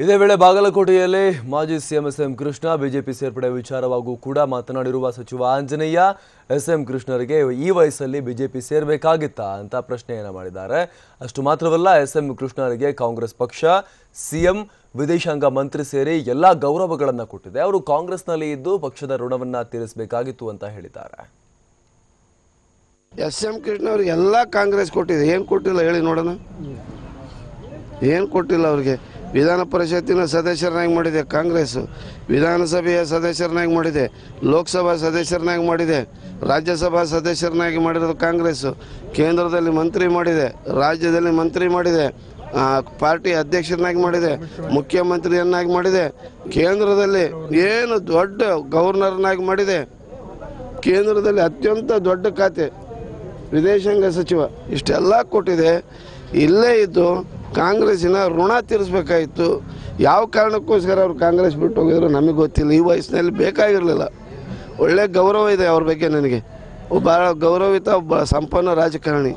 ಇದೇ ವೇಳೆ ಬಾಗಲಕೋಟೆಯಲ್ಲಿ ಮಾಜಿ CM S M Krishna BJP ಸೇರ್ಪಡೆ ವಿಚಾರವಾಗೂ ಕೂಡ ಮಾತನಾಡಿರುವ ಸಚಿವ ಆಂಜನೇಯ ಎಸ್ ಎಂ ಕೃಷ್ಣರಿಗೆ ಈ ವಯಸ್ಸಲ್ಲಿ ಬಿಜೆಪಿ ಸೇರಬೇಕಾಗಿತ್ತಾ ಅಂತ ಪ್ರಶ್ನೆಯನ್ನ ಮಾಡಿದ್ದಾರೆ. ಅಷ್ಟು ಮಾತ್ರವಲ್ಲ, ಎಸ್ ಎಂ ಕೃಷ್ಣರಿಗೆ ಕಾಂಗ್ರೆಸ್ ಪಕ್ಷ ಸಿಎಂ ವಿದೇಶಾಂಗ ಮಂತ್ರಿ ಸೇರಿ ಎಲ್ಲಾ ಗೌರವಗಳನ್ನು ಕೊಟ್ಟಿದೆ. ಅವರು ಕಾಂಗ್ರೆಸ್ನಲ್ಲಿ ಇದ್ದು ಪಕ್ಷದ ಋಣವನ್ನ ತೀರಿಸಬೇಕಾಗಿತ್ತು ಅಂತ ಹೇಳಿದ್ದಾರೆ. ಎಸ್ ಎಂ ಕೃಷ್ಣ ಅವ್ರಿಗೆ ಎಲ್ಲ ಕಾಂಗ್ರೆಸ್ ಕೊಟ್ಟಿದೆ, ಏನು ಕೊಟ್ಟಿಲ್ಲ ಹೇಳಿ ನೋಡೋಣ. ಏನು ಕೊಟ್ಟಿಲ್ಲ ಅವ್ರಿಗೆ. ವಿಧಾನ ಪರಿಷತ್ತಿನ ಸದಸ್ಯರನ್ನಾಗಿ ಮಾಡಿದೆ ಕಾಂಗ್ರೆಸ್ಸು, ವಿಧಾನಸಭೆಯ ಸದಸ್ಯರನ್ನಾಗಿ ಮಾಡಿದೆ, ಲೋಕಸಭಾ ಸದಸ್ಯರನ್ನಾಗಿ ಮಾಡಿದೆ, ರಾಜ್ಯಸಭಾ ಸದಸ್ಯರನ್ನಾಗಿ ಮಾಡಿರೋದು ಕಾಂಗ್ರೆಸ್ಸು, ಕೇಂದ್ರದಲ್ಲಿ ಮಂತ್ರಿ ಮಾಡಿದೆ, ರಾಜ್ಯದಲ್ಲಿ ಮಂತ್ರಿ ಮಾಡಿದೆ, ಪಾರ್ಟಿ ಅಧ್ಯಕ್ಷರನ್ನಾಗಿ ಮಾಡಿದೆ, ಮುಖ್ಯಮಂತ್ರಿಯನ್ನಾಗಿ ಮಾಡಿದೆ, ಕೇಂದ್ರದಲ್ಲಿ ಏನು ದೊಡ್ಡ ಗವರ್ನರ್ನಾಗಿ ಮಾಡಿದೆ, ಕೇಂದ್ರದಲ್ಲಿ ಅತ್ಯಂತ ದೊಡ್ಡ ಖಾತೆ ವಿದೇಶಾಂಗ ಸಚಿವ, ಇಷ್ಟೆಲ್ಲ ಕೊಟ್ಟಿದೆ. ಇಲ್ಲೇ ಇದ್ದು ಕಾಂಗ್ರೆಸ್ಸಿನ ಋಣ ತೀರಿಸಬೇಕಾಯಿತು. ಯಾವ ಕಾರಣಕ್ಕೋಸ್ಕರ ಅವರು ಕಾಂಗ್ರೆಸ್ ಬಿಟ್ಟು ಹೋಗಿದ್ರು ನಮಗೆ ಗೊತ್ತಿಲ್ಲ. ಈ ವಯಸ್ಸಿನಲ್ಲಿ ಬೇಕಾಗಿರಲಿಲ್ಲ. ಒಳ್ಳೆ ಗೌರವ ಇದೆ ಅವ್ರ ಬಗ್ಗೆ ನನಗೆ. ಭಾಳ ಗೌರವಿತ, ಒಬ್ಬ ಸಂಪನ್ನ ರಾಜಕಾರಣಿ.